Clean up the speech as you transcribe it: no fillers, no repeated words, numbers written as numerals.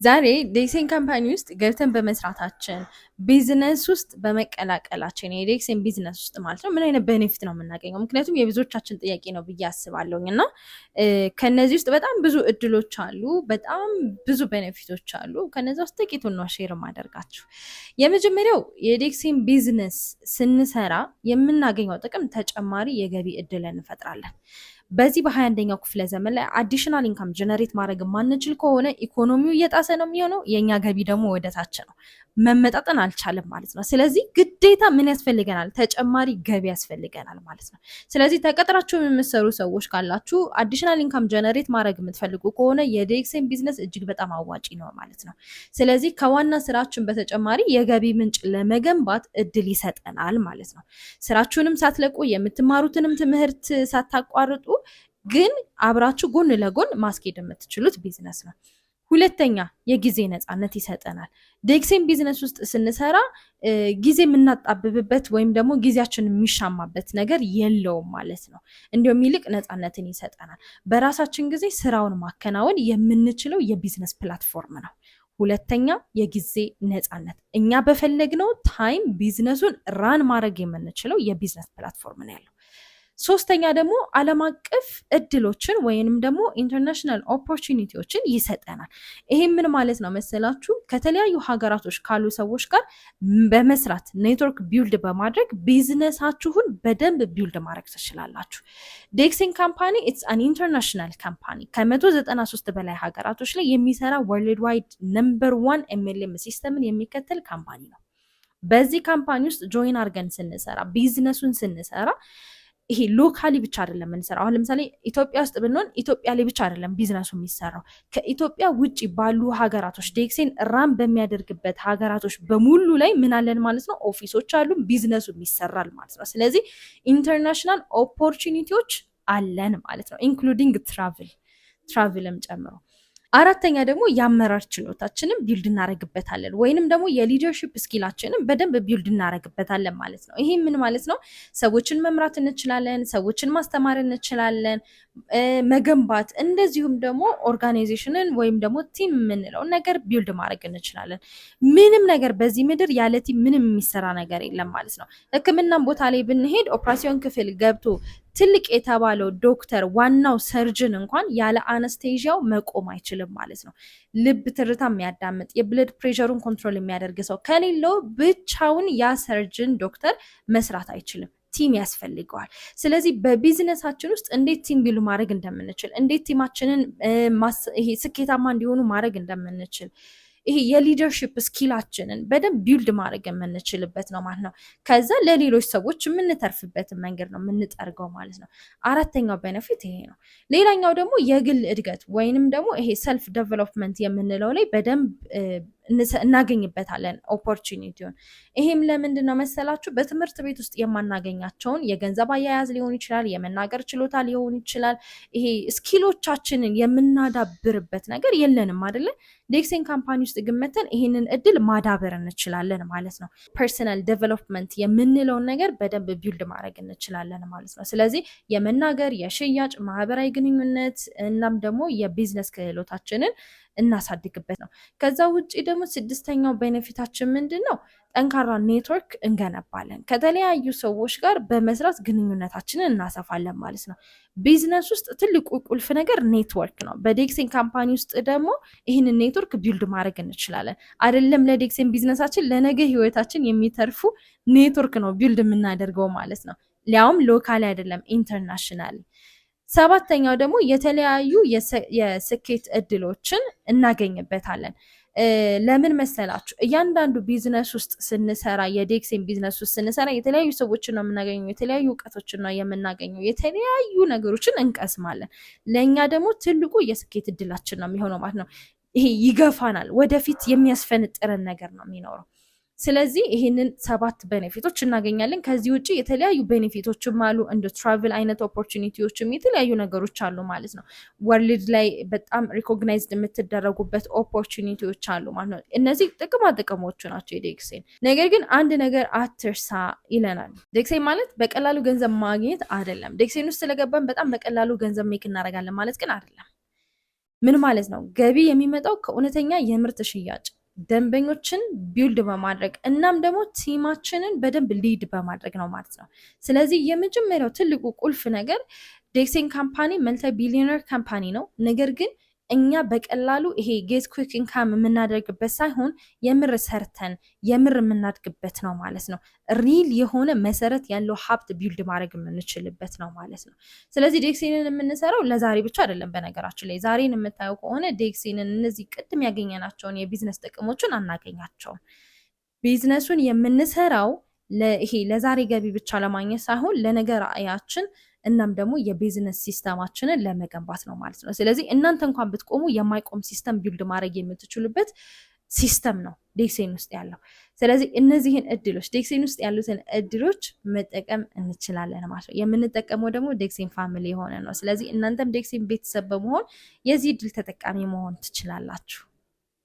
ዛሬ ዴክሴን ካምፓኒ ውስጥ ገብተን በመስራታችን ቢዝነስ ውስጥ በመቀላቀላችን የዴክሴን ቢዝነስ ውስጥ ማለት ነው ምን አይነት ቤኔፊት ነው የምናገኘው? ምክንያቱም የብዙዎቻችን ጥያቄ ነው ብዬ አስባለሁኝ እና ከነዚህ ውስጥ በጣም ብዙ እድሎች አሉ፣ በጣም ብዙ ቤኔፊቶች አሉ። ከነዚህ ውስጥ ጥቂቱን ነው ሼር ማደርጋችሁ። የመጀመሪያው የዴክሴን ቢዝነስ ስንሰራ የምናገኘው ጥቅም ተጨማሪ የገቢ እድል እንፈጥራለን። በዚህ በ21ኛው ክፍለ ዘመን ላይ አዲሽናል ኢንካም ጀነሬት ማድረግ ማንችል ከሆነ ኢኮኖሚው እየጣሰ ነው የሚሆነው፣ የኛ ገቢ ደግሞ ወደታች ነው፣ መመጣጠን አልቻለም ማለት ነው። ስለዚህ ግዴታ ምን ያስፈልገናል? ተጨማሪ ገቢ ያስፈልገናል ማለት ነው። ስለዚህ ተቀጥራችሁ የምትሰሩ ሰዎች ካላችሁ አዲሽናል ኢንካም ጀነሬት ማድረግ የምትፈልጉ ከሆነ የዴክሴን ቢዝነስ እጅግ በጣም አዋጪ ነው ማለት ነው። ስለዚህ ከዋና ስራችን በተጨማሪ የገቢ ምንጭ ለመገንባት እድል ይሰጠናል ማለት ነው። ስራችሁንም ሳትለቁ የምትማሩትንም ትምህርት ሳታቋርጡ ግን አብራችሁ ጎን ለጎን ማስኬድ የምትችሉት ቢዝነስ ነው። ሁለተኛ የጊዜ ነፃነት ይሰጠናል። ዴክሴን ቢዝነስ ውስጥ ስንሰራ ጊዜ የምናጣብብበት ወይም ደግሞ ጊዜያችን የሚሻማበት ነገር የለውም ማለት ነው። እንዲሁም ይልቅ ነፃነትን ይሰጠናል። በራሳችን ጊዜ ስራውን ማከናወን የምንችለው የቢዝነስ ፕላትፎርም ነው። ሁለተኛ የጊዜ ነፃነት፣ እኛ በፈለግነው ታይም ቢዝነሱን ራን ማድረግ የምንችለው የቢዝነስ ፕላትፎርም ነው ያለው። ሶስተኛ ደግሞ ዓለም አቀፍ እድሎችን ወይንም ደግሞ ኢንተርናሽናል ኦፖርቹኒቲዎችን ይሰጠናል። ይሄ ምን ማለት ነው መሰላችሁ? ከተለያዩ ሀገራቶች ካሉ ሰዎች ጋር በመስራት ኔትወርክ ቢልድ በማድረግ ቢዝነሳችሁን በደንብ ቢልድ ማድረግ ትችላላችሁ። ዴክሴን ካምፓኒ ኢትስ አን ኢንተርናሽናል ካምፓኒ ከ193 በላይ ሀገራቶች ላይ የሚሰራ ወርልድ ዋይድ ነምበር 1 ኤምኤልኤም ሲስተምን የሚከተል ካምፓኒ ነው። በዚህ ካምፓኒ ውስጥ ጆይን አድርገን ስንሰራ ቢዝነሱን ስንሰራ ይሄ ሎካሊ ብቻ አይደለም የምንሰራው። አሁን ለምሳሌ ኢትዮጵያ ውስጥ ብንሆን ኢትዮጵያ ላይ ብቻ አይደለም ቢዝነሱ የሚሰራው፣ ከኢትዮጵያ ውጪ ባሉ ሀገራቶች ዴክሴን ራም በሚያደርግበት ሀገራቶች በሙሉ ላይ ምን አለን ማለት ነው? ኦፊሶች አሉ፣ ቢዝነሱ ይሰራል ማለት ነው። ስለዚህ ኢንተርናሽናል ኦፖርቹኒቲዎች አለን ማለት ነው፣ ኢንክሉዲንግ ትራቭልም ጨምሮ። አራተኛ ደግሞ የአመራር ችሎታችንን ቢልድ እናደረግበታለን ወይንም ደግሞ የሊደርሺፕ ስኪላችንን በደንብ ቢልድ እናደረግበታለን ማለት ነው። ይሄ ምን ማለት ነው? ሰዎችን መምራት እንችላለን፣ ሰዎችን ማስተማር እንችላለን፣ መገንባት፣ እንደዚሁም ደግሞ ኦርጋናይዜሽንን ወይም ደግሞ ቲም የምንለውን ነገር ቢልድ ማድረግ እንችላለን። ምንም ነገር በዚህ ምድር ያለ ቲም ምንም የሚሰራ ነገር የለም ማለት ነው። ሕክምናም ቦታ ላይ ብንሄድ ኦፕራሲዮን ክፍል ገብቶ ትልቅ የተባለው ዶክተር ዋናው ሰርጅን እንኳን ያለ አነስቴዥያው መቆም አይችልም ማለት ነው። ልብ ትርታ የሚያዳምጥ የብለድ ፕሬሸሩን ኮንትሮል የሚያደርግ ሰው ከሌለው ብቻውን ያ ሰርጅን ዶክተር መስራት አይችልም፣ ቲም ያስፈልገዋል። ስለዚህ በቢዝነሳችን ውስጥ እንዴት ቲም ቢልድ ማድረግ እንደምንችል፣ እንዴት ቲማችንን ስኬታማ እንዲሆኑ ማድረግ እንደምንችል፣ ይሄ የሊደርሺፕ ስኪላችንን በደንብ ቢልድ ማድረግ የምንችልበት ነው ማለት ነው። ከዛ ለሌሎች ሰዎች የምንተርፍበትን መንገድ ነው የምንጠርገው ማለት ነው። አራተኛው ቤኔፊት ይሄ ነው። ሌላኛው ደግሞ የግል እድገት ወይንም ደግሞ ይሄ ሰልፍ ዴቨሎፕመንት የምንለው ላይ በደንብ እናገኝበታለን ኦፖርቹኒቲውን። ይሄም ለምንድን ነው መሰላችሁ? በትምህርት ቤት ውስጥ የማናገኛቸውን የገንዘብ አያያዝ ሊሆን ይችላል፣ የመናገር ችሎታ ሊሆን ይችላል፣ ይሄ ስኪሎቻችንን የምናዳብርበት ነገር የለንም አይደለ? ዴክሴን ካምፓኒ ውስጥ ግመተን ይሄንን እድል ማዳበር እንችላለን ማለት ነው። ፐርሰናል ዴቨሎፕመንት የምንለውን ነገር በደንብ ቢልድ ማድረግ እንችላለን ማለት ነው። ስለዚህ የመናገር፣ የሽያጭ፣ ማህበራዊ ግንኙነት እናም ደግሞ የቢዝነስ ክህሎታችንን እናሳድግበት ነው። ከዛ ውጭ ደግሞ ስድስተኛው ቤኔፊታችን ምንድን ነው? ጠንካራ ኔትወርክ እንገነባለን። ከተለያዩ ሰዎች ጋር በመስራት ግንኙነታችንን እናሰፋለን ማለት ነው። ቢዝነስ ውስጥ ትልቁ ቁልፍ ነገር ኔትወርክ ነው። በዴክሴን ካምፓኒ ውስጥ ደግሞ ይህንን ኔትወርክ ቢልድ ማድረግ እንችላለን። አይደለም ለዴክሴን ቢዝነሳችን፣ ለነገ ህይወታችን የሚተርፉ ኔትወርክ ነው ቢልድ የምናደርገው ማለት ነው። ሊያውም ሎካሊ አይደለም ኢንተርናሽናል። ሰባተኛው ደግሞ የተለያዩ የስኬት እድሎችን እናገኝበታለን። ለምን መሰላችሁ? እያንዳንዱ ቢዝነስ ውስጥ ስንሰራ፣ የዴክሴን ቢዝነስ ውስጥ ስንሰራ የተለያዩ ሰዎችን ነው የምናገኘው፣ የተለያዩ እውቀቶችን ነው የምናገኘው፣ የተለያዩ ነገሮችን እንቀስማለን። ለእኛ ደግሞ ትልቁ የስኬት እድላችን ነው የሚሆነው ማለት ነው። ይሄ ይገፋናል፣ ወደፊት የሚያስፈነጥረን ነገር ነው የሚኖረው። ስለዚህ ይህንን 7 ቤኔፊቶች እናገኛለን። ከዚህ ውጭ የተለያዩ ቤኔፊቶችም አሉ። እንደ ትራቭል አይነት ኦፖርቹኒቲዎችም የተለያዩ ነገሮች አሉ ማለት ነው። ወርልድ ላይ በጣም ሪኮግናይዝድ የምትደረጉበት ኦፖርቹኒቲዎች አሉ ማለት ነው። እነዚህ ጥቅሞቹ ናቸው የዴክሴን። ነገር ግን አንድ ነገር አትርሳ ይለናል። ዴክሴን ማለት በቀላሉ ገንዘብ ማግኘት አይደለም። ዴክሴን ውስጥ ስለገባን በጣም በቀላሉ ገንዘብ ሜክ እናደርጋለን ማለት ግን አይደለም። ምን ማለት ነው? ገቢ የሚመጣው ከእውነተኛ የምርት ሽያጭ ደንበኞችን ቢልድ በማድረግ እናም ደግሞ ቲማችንን በደንብ ሊድ በማድረግ ነው ማለት ነው። ስለዚህ የመጀመሪያው ትልቁ ቁልፍ ነገር ዴክሴን ካምፓኒ መልቲ ቢሊዮነር ካምፓኒ ነው። ነገር ግን እኛ በቀላሉ ይሄ ጌት ኩዊክ ኢንካም የምናደርግበት ሳይሆን የምር ሰርተን የምር የምናድግበት ነው ማለት ነው። ሪል የሆነ መሰረት ያለው ሀብት ቢልድ ማድረግ የምንችልበት ነው ማለት ነው። ስለዚህ ዴክሴንን የምንሰራው ለዛሬ ብቻ አይደለም። በነገራችን ላይ ዛሬን የምታየው ከሆነ ዴክሴንን እነዚህ ቅድም ያገኘናቸውን የቢዝነስ ጥቅሞችን አናገኛቸውም። ቢዝነሱን የምንሰራው ይሄ ለዛሬ ገቢ ብቻ ለማግኘት ሳይሆን ለነገ ራዕያችን እናም ደግሞ የቢዝነስ ሲስተማችንን ለመገንባት ነው ማለት ነው። ስለዚህ እናንተ እንኳን ብትቆሙ የማይቆም ሲስተም ቢልድ ማድረግ የምትችሉበት ሲስተም ነው ዴክሴን ውስጥ ያለው። ስለዚህ እነዚህን እድሎች ዴክሴን ውስጥ ያሉትን እድሎች መጠቀም እንችላለን ማለት ነው። የምንጠቀመው ደግሞ ዴክሴን ፋሚሊ የሆነ ነው። ስለዚህ እናንተም ዴክሴን ቤተሰብ በመሆን የዚህ እድል ተጠቃሚ መሆን ትችላላችሁ።